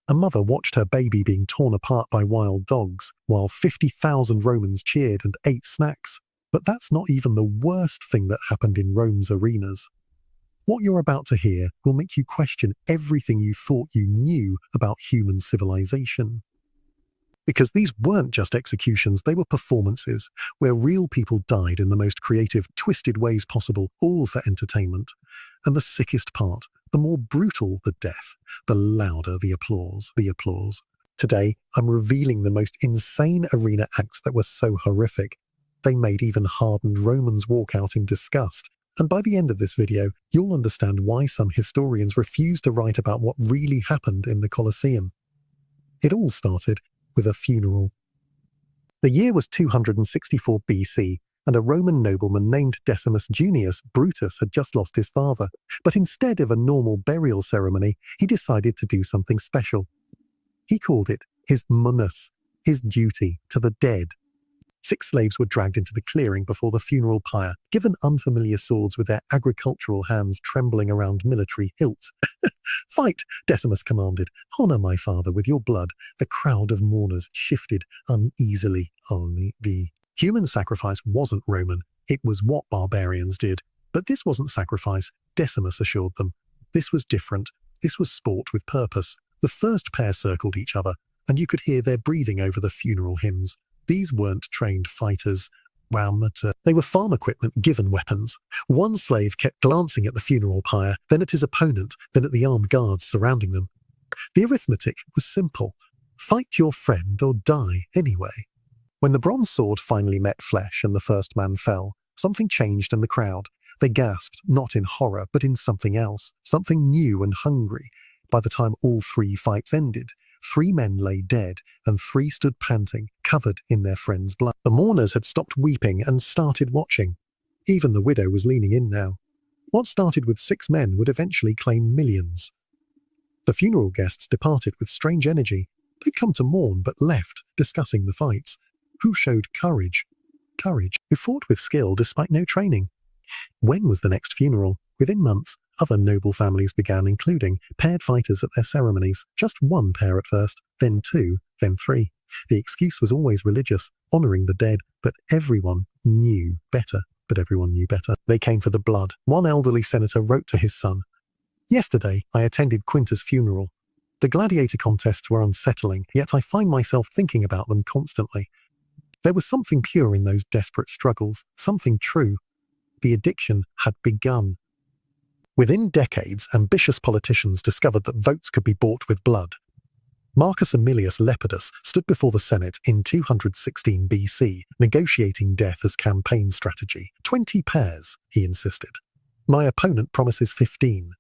A mother watched her baby being torn apart by wild dogs, while 50,000 Romans cheered and ate snacks. But that's not even the worst thing that happened in Rome's arenas. What you're about to hear will make you question everything you thought you knew about human civilization. Because these weren't just executions, they were performances, where real people died in the most creative, twisted ways possible, all for entertainment. And the sickest part, the more brutal the death, the louder the applause. Today, I'm revealing the most insane arena acts that were so horrific. They made even hardened Romans walk out in disgust. And by the end of this video, you'll understand why some historians refuse to write about what really happened in the Colosseum. It all started with a funeral. The year was 264 BC, and a Roman nobleman named Decimus Junius Brutus had just lost his father. But instead of a normal burial ceremony, he decided to do something special. He called it his munus, his duty to the dead. 6 slaves were dragged into the clearing before the funeral pyre, given unfamiliar swords with their agricultural hands trembling around military hilts. "Fight," Decimus commanded. "Honor my father with your blood." The crowd of mourners shifted uneasily. Only the human sacrifice wasn't Roman. It was what barbarians did. But this wasn't sacrifice, Decimus assured them. This was different. This was sport with purpose. The first pair circled each other, and you could hear their breathing over the funeral hymns. These weren't trained fighters. They were farm equipment given weapons. One slave kept glancing at the funeral pyre, then at his opponent, then at the armed guards surrounding them. The arithmetic was simple. Fight your friend or die anyway. When the bronze sword finally met flesh and the first man fell, something changed in the crowd. They gasped, not in horror, but in something else, something new and hungry. By the time all 3 fights ended, 3 men lay dead, and 3 stood panting, covered in their friend's blood. The mourners had stopped weeping and started watching. Even the widow was leaning in now. What started with 6 men would eventually claim millions. The funeral guests departed with strange energy. They'd come to mourn, but left, discussing the fights. Who showed courage? Who fought with skill despite no training? When was the next funeral? Within months, other noble families began including paired fighters at their ceremonies. Just 1 pair at first, then 2, then 3. The excuse was always religious, honoring the dead, but everyone knew better. They came for the blood. One elderly senator wrote to his son, "Yesterday, I attended Quintus' funeral. The gladiator contests were unsettling, yet I find myself thinking about them constantly. There was something pure in those desperate struggles, something true. The addiction had begun." Within decades, ambitious politicians discovered that votes could be bought with blood. Marcus Aemilius Lepidus stood before the Senate in 216 BC, negotiating death as campaign strategy. 20 pairs, he insisted. "My opponent promises 15.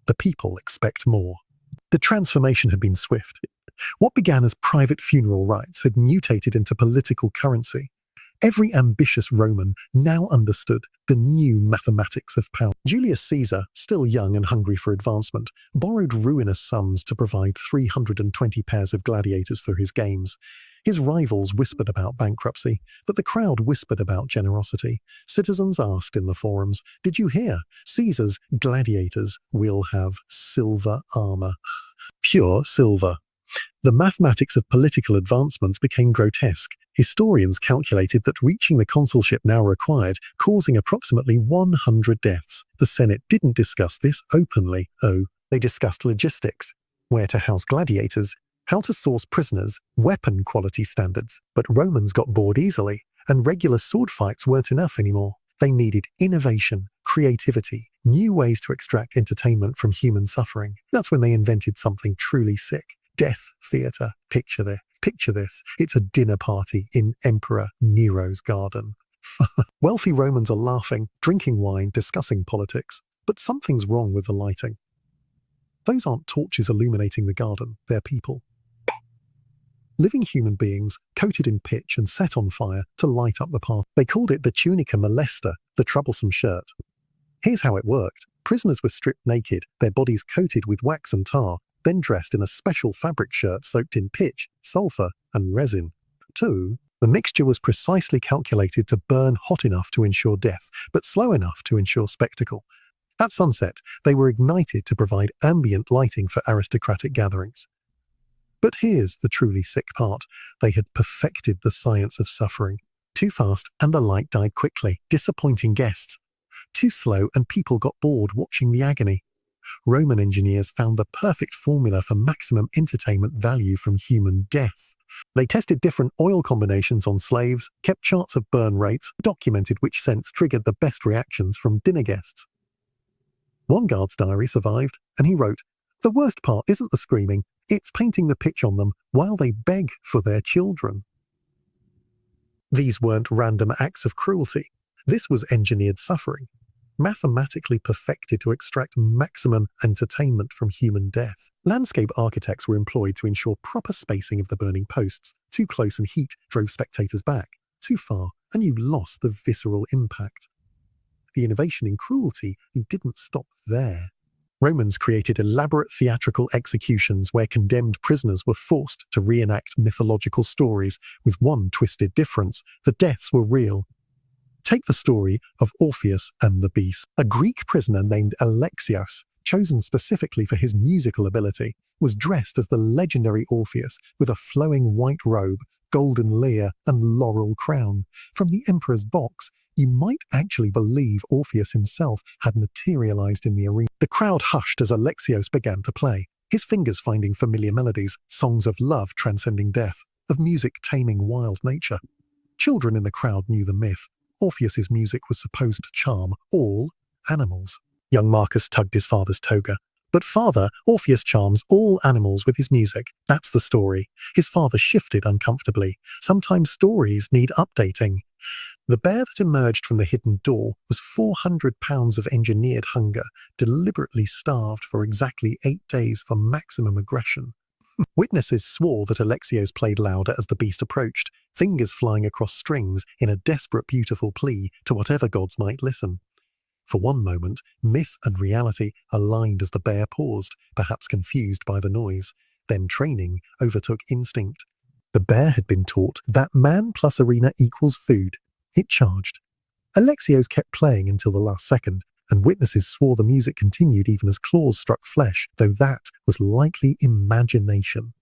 The people expect more." The transformation had been swift. What began as private funeral rites had mutated into political currency. Every ambitious Roman now understood the new mathematics of power. Julius Caesar, still young and hungry for advancement, borrowed ruinous sums to provide 320 pairs of gladiators for his games. His rivals whispered about bankruptcy, but the crowd whispered about generosity. Citizens asked in the forums, "Did you hear? Caesar's gladiators will have silver armor." Pure silver. The mathematics of political advancement became grotesque. Historians calculated that reaching the consulship now required causing approximately 100 deaths. The Senate didn't discuss this openly. They discussed logistics, where to house gladiators, how to source prisoners, weapon quality standards. But Romans got bored easily, and regular sword fights weren't enough anymore. They needed innovation, creativity, new ways to extract entertainment from human suffering. That's when they invented something truly sick. Death theatre. Picture this. It's a dinner party in Emperor Nero's garden. Wealthy Romans are laughing, drinking wine, discussing politics. But something's wrong with the lighting. Those aren't torches illuminating the garden, they're people. Living human beings, coated in pitch and set on fire to light up the path. They called it the tunica molesta, the troublesome shirt. Here's how it worked. Prisoners were stripped naked, their bodies coated with wax and tar, then dressed in a special fabric shirt soaked in pitch, sulfur, and resin. 2. The mixture was precisely calculated to burn hot enough to ensure death, but slow enough to ensure spectacle. At sunset, they were ignited to provide ambient lighting for aristocratic gatherings. But here's the truly sick part. They had perfected the science of suffering. Too fast and the light died quickly, disappointing guests. Too slow and people got bored watching the agony. Roman engineers found the perfect formula for maximum entertainment value from human death. They tested different oil combinations on slaves, kept charts of burn rates, documented which scents triggered the best reactions from dinner guests. One guard's diary survived, and he wrote, "The worst part isn't the screaming, it's painting the pitch on them while they beg for their children." These weren't random acts of cruelty. This was engineered suffering, mathematically perfected to extract maximum entertainment from human death. Landscape architects were employed to ensure proper spacing of the burning posts. Too close and heat drove spectators back. Too far, and you lost the visceral impact. The innovation in cruelty didn't stop there. Romans created elaborate theatrical executions where condemned prisoners were forced to reenact mythological stories, with one twisted difference: the deaths were real. Take the story of Orpheus and the Beast. A Greek prisoner named Alexios, chosen specifically for his musical ability, was dressed as the legendary Orpheus with a flowing white robe, golden lyre, and laurel crown. From the emperor's box, you might actually believe Orpheus himself had materialized in the arena. The crowd hushed as Alexios began to play, his fingers finding familiar melodies, songs of love transcending death, of music taming wild nature. Children in the crowd knew the myth. Orpheus's music was supposed to charm all animals. Young Marcus tugged his father's toga. "But father, Orpheus charms all animals with his music. That's the story." His father shifted uncomfortably. Sometimes stories need updating. The bear that emerged from the hidden door was 400 pounds of engineered hunger, deliberately starved for exactly 8 days for maximum aggression. Witnesses swore that Alexios played louder as the beast approached, fingers flying across strings in a desperate, beautiful plea to whatever gods might listen. For one moment, myth and reality aligned as the bear paused, perhaps confused by the noise. Then training overtook instinct. The bear had been taught that man plus arena equals food. It charged. Alexios kept playing until the last second, and witnesses swore the music continued even as claws struck flesh, though that was likely imagination.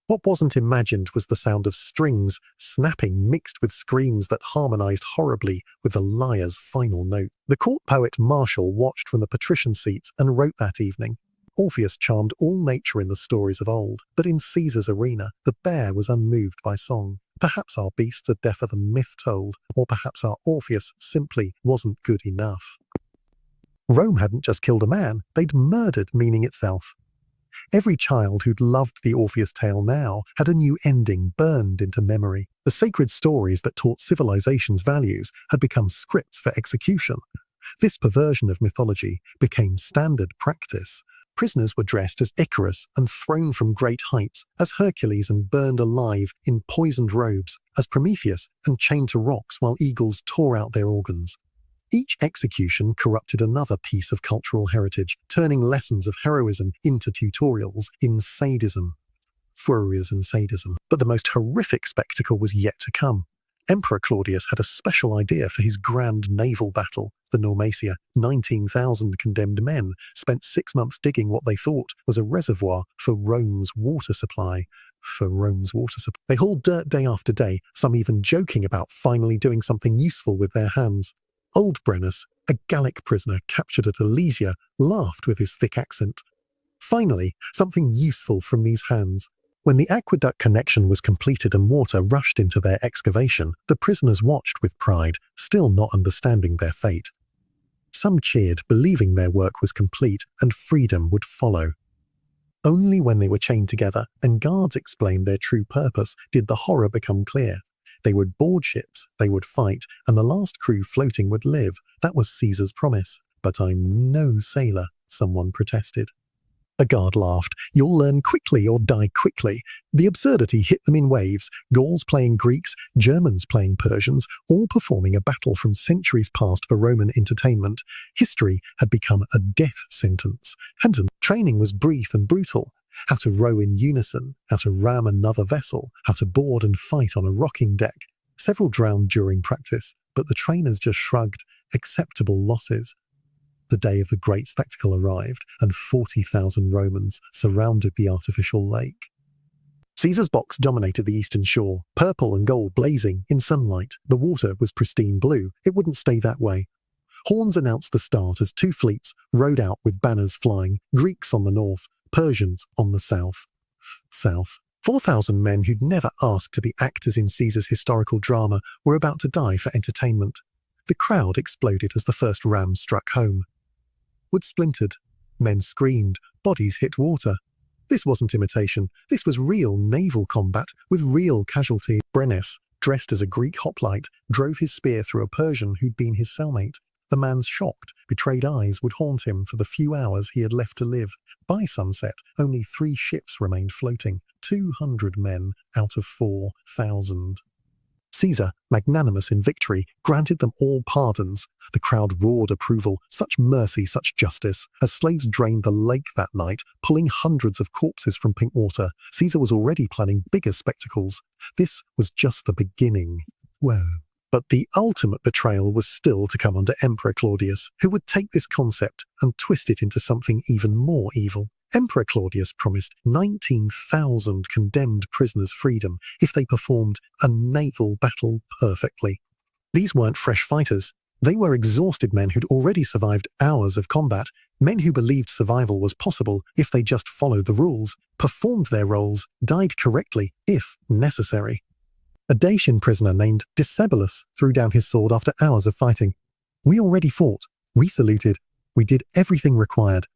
What wasn't imagined was the sound of strings snapping mixed with screams that harmonized horribly with the lyre's final note. The court poet Martial watched from the patrician seats and wrote that evening. Orpheus charmed all nature in the stories of old, but in Caesar's arena, the bear was unmoved by song. Perhaps our beasts are deafer than myth told, or perhaps our Orpheus simply wasn't good enough. Rome hadn't just killed a man, they'd murdered meaning itself. Every child who'd loved the Orpheus tale now had a new ending burned into memory. The sacred stories that taught civilization's values had become scripts for execution. This perversion of mythology became standard practice. Prisoners were dressed as Icarus and thrown from great heights, as Hercules and burned alive in poisoned robes, as Prometheus and chained to rocks while eagles tore out their organs. Each execution corrupted another piece of cultural heritage, turning lessons of heroism into tutorials in sadism. Furriers and sadism. But the most horrific spectacle was yet to come. Emperor Claudius had a special idea for his grand naval battle, the Normacia. 19,000 condemned men spent 6 months digging what they thought was a reservoir for Rome's water supply. They hauled dirt day after day, some even joking about finally doing something useful with their hands. Old Brennus, a Gallic prisoner captured at Alesia, laughed with his thick accent. Finally, something useful from these hands. When the aqueduct connection was completed and water rushed into their excavation, the prisoners watched with pride, still not understanding their fate. Some cheered, believing their work was complete and freedom would follow. Only when they were chained together and guards explained their true purpose did the horror become clear. They would board ships, they would fight, and the last crew floating would live. That was Caesar's promise. "But I'm no sailor," someone protested. A guard laughed. "You'll learn quickly or die quickly." The absurdity hit them in waves. Gauls playing Greeks, Germans playing Persians, all performing a battle from centuries past for Roman entertainment. History had become a death sentence. And training was brief and brutal. How to row in unison, how to ram another vessel, how to board and fight on a rocking deck. Several drowned during practice, but the trainers just shrugged. Acceptable losses. The day of the great spectacle arrived, and 40,000 Romans surrounded the artificial lake. Caesar's box dominated the eastern shore, purple and gold blazing in sunlight. The water was pristine blue. It wouldn't stay that way. Horns announced the start as two fleets rode out with banners flying, Greeks on the north, Persians on the south. 4,000 men who'd never asked to be actors in Caesar's historical drama were about to die for entertainment. The crowd exploded as the first ram struck home. Wood splintered. Men screamed. Bodies hit water. This wasn't imitation. This was real naval combat with real casualties. Brennus, dressed as a Greek hoplite, drove his spear through a Persian who'd been his cellmate. The man's shocked, betrayed eyes would haunt him for the few hours he had left to live. By sunset, only 3 ships remained floating, 200 men out of 4,000. Caesar, magnanimous in victory, granted them all pardons. The crowd roared approval. Such mercy, such justice. As slaves drained the lake that night, pulling hundreds of corpses from pink water, Caesar was already planning bigger spectacles. This was just the beginning. Whoa. But the ultimate betrayal was still to come under Emperor Claudius, who would take this concept and twist it into something even more evil. Emperor Claudius promised 19,000 condemned prisoners freedom if they performed a naval battle perfectly. These weren't fresh fighters. They were exhausted men who'd already survived hours of combat, men who believed survival was possible if they just followed the rules, performed their roles, died correctly if necessary. A Dacian prisoner named Decebalus threw down his sword after hours of fighting. We already fought. We saluted. We did everything required.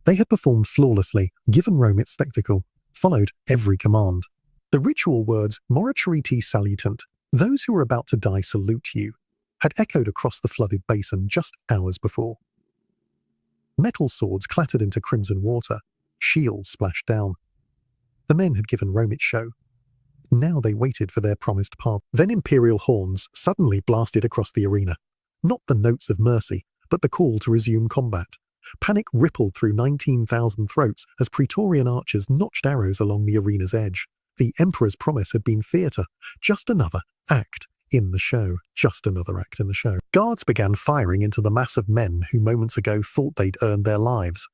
They had performed flawlessly, given Rome its spectacle, followed every command. The ritual words "Moratoriti salutant," those who are about to die salute you, had echoed across the flooded basin just hours before. Metal swords clattered into crimson water, shields splashed down. The men had given Rome its show. Now they waited for their promised pardon. Then imperial horns suddenly blasted across the arena. Not the notes of mercy, but the call to resume combat. Panic rippled through 19,000 throats as Praetorian archers notched arrows along the arena's edge. The emperor's promise had been theatre, just another act in the show. Just another act in the show. Guards began firing into the mass of men who moments ago thought they'd earned their lives.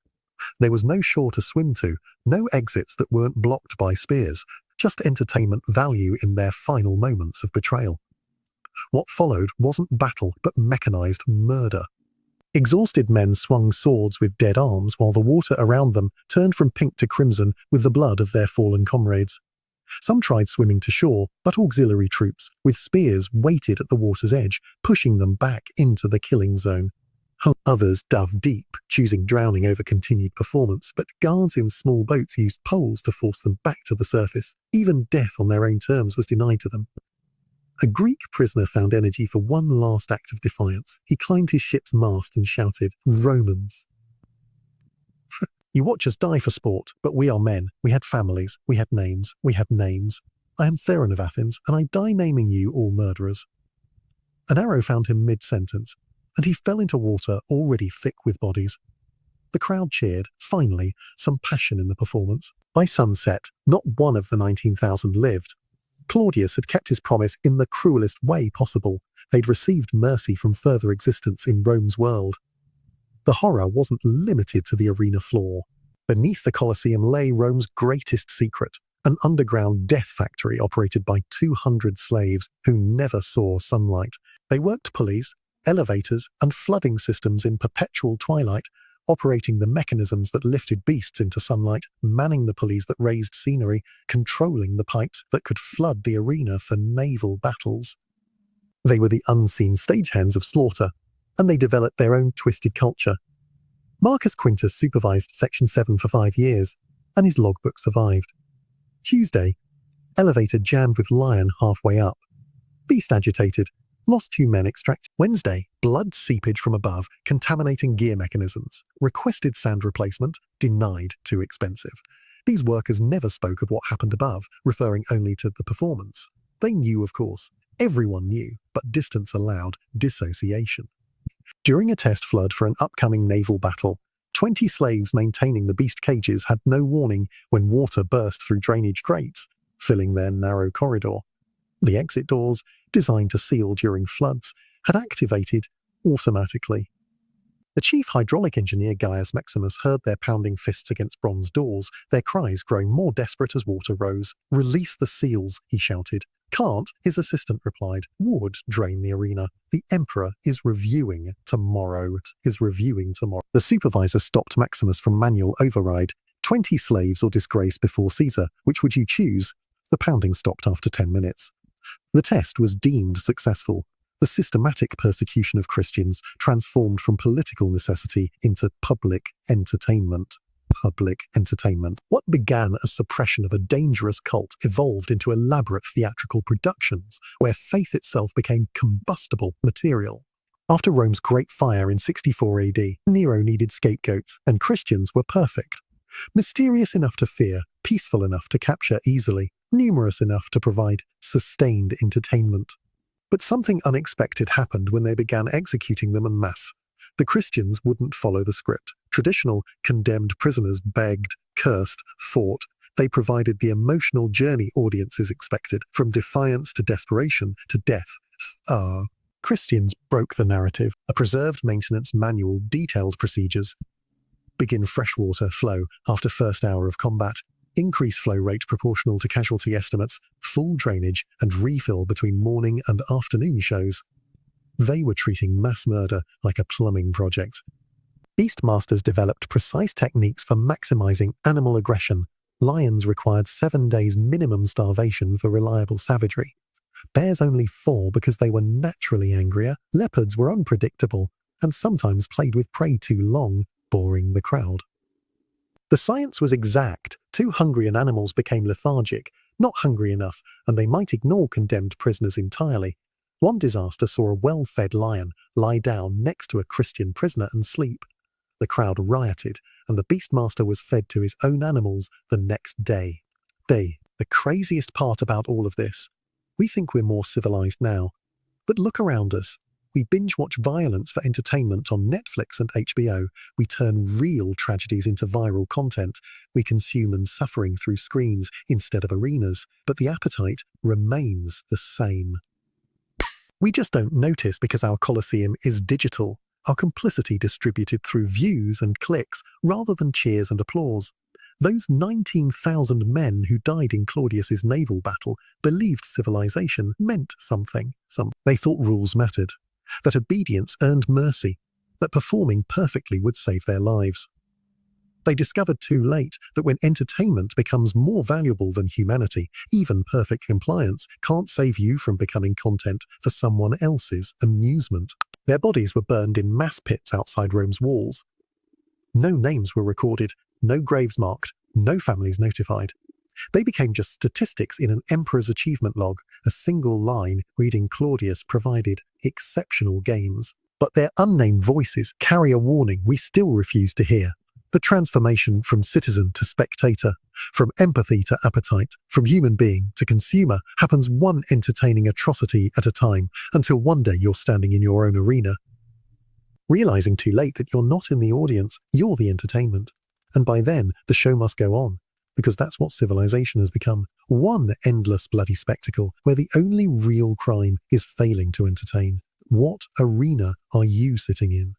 There was no shore to swim to, no exits that weren't blocked by spears, just entertainment value in their final moments of betrayal. What followed wasn't battle, but mechanized murder. Exhausted men swung swords with dead arms while the water around them turned from pink to crimson with the blood of their fallen comrades. Some tried swimming to shore, but auxiliary troops, with spears, waited at the water's edge, pushing them back into the killing zone. Others dove deep, choosing drowning over continued performance, but guards in small boats used poles to force them back to the surface. Even death on their own terms was denied to them. A Greek prisoner found energy for one last act of defiance. He climbed his ship's mast and shouted, "Romans!" You watch us die for sport, but we are men. We had families. We had names. We had names. I am Theron of Athens, and I die naming you all murderers. An arrow found him mid-sentence, and he fell into water already thick with bodies. The crowd cheered, finally, some passion in the performance. By sunset, not one of the 19,000 lived. Claudius had kept his promise in the cruelest way possible. They'd received mercy from further existence in Rome's world. The horror wasn't limited to the arena floor. Beneath the Colosseum lay Rome's greatest secret, an underground death factory operated by 200 slaves who never saw sunlight. They worked pulleys, elevators, and flooding systems in perpetual twilight, operating the mechanisms that lifted beasts into sunlight, manning the pulleys that raised scenery, controlling the pipes that could flood the arena for naval battles. They were the unseen stagehands of slaughter, and they developed their own twisted culture. Marcus Quintus supervised Section 7 for 5 years, and his logbook survived. Tuesday, elevator jammed with lion halfway up. Beast agitated, lost 2 men extracted. Wednesday, blood seepage from above, contaminating gear mechanisms. Requested sand replacement, denied, too expensive. These workers never spoke of what happened above, referring only to the performance. They knew, of course. Everyone knew, but distance allowed dissociation. During a test flood for an upcoming naval battle, 20 slaves maintaining the beast cages had no warning when water burst through drainage grates, filling their narrow corridor. The exit doors, designed to seal during floods, had activated automatically. The chief hydraulic engineer Gaius Maximus heard their pounding fists against bronze doors, their cries growing more desperate as water rose. "Release the seals," he shouted. "Can't," his assistant replied. "Would drain the arena. The Emperor is reviewing tomorrow." The supervisor stopped Maximus from manual override. 20 slaves or disgrace before Caesar. Which would you choose? The pounding stopped after 10 minutes. The test was deemed successful. The systematic persecution of Christians transformed from political necessity into public entertainment. What began as suppression of a dangerous cult evolved into elaborate theatrical productions where faith itself became combustible material. After Rome's Great Fire in 64 AD, Nero needed scapegoats, and Christians were perfect. Mysterious enough to fear, peaceful enough to capture easily, numerous enough to provide sustained entertainment. But something unexpected happened when they began executing them en masse. The Christians wouldn't follow the script. Traditional condemned prisoners begged, cursed, fought. They provided the emotional journey audiences expected, from defiance to desperation to death. Christians broke the narrative. A preserved maintenance manual detailed procedures. Begin freshwater flow after first hour of combat. Increase flow rate proportional to casualty estimates. Full drainage and refill between morning and afternoon shows. They were treating mass murder like a plumbing project. Beastmasters developed precise techniques for maximizing animal aggression. Lions required 7 days minimum starvation for reliable savagery. Bears only 4 because they were naturally angrier. Leopards were unpredictable and sometimes played with prey too long, boring the crowd. The science was exact. Too hungry and animals became lethargic, not hungry enough, and they might ignore condemned prisoners entirely. One disaster saw a well-fed lion lie down next to a Christian prisoner and sleep. The crowd rioted, and the Beastmaster was fed to his own animals the next day. The craziest part about all of this, we think we're more civilized now. But look around us. We binge-watch violence for entertainment on Netflix and HBO. We turn real tragedies into viral content. We consume human suffering through screens instead of arenas. But the appetite remains the same. We just don't notice because our Colosseum is digital. Our complicity distributed through views and clicks rather than cheers and applause. Those 19,000 men who died in Claudius's naval battle believed civilization meant something. They thought rules mattered, that obedience earned mercy, that performing perfectly would save their lives. They discovered too late that when entertainment becomes more valuable than humanity, even perfect compliance can't save you from becoming content for someone else's amusement. Their bodies were burned in mass pits outside Rome's walls. No names were recorded, no graves marked, no families notified. They became just statistics in an emperor's achievement log, a single line reading Claudius provided exceptional games. But their unnamed voices carry a warning we still refuse to hear. The transformation from citizen to spectator, from empathy to appetite, from human being to consumer happens one entertaining atrocity at a time, until one day you're standing in your own arena. Realizing too late that you're not in the audience, you're the entertainment. And by then, the show must go on, because that's what civilization has become. One endless bloody spectacle where the only real crime is failing to entertain. What arena are you sitting in?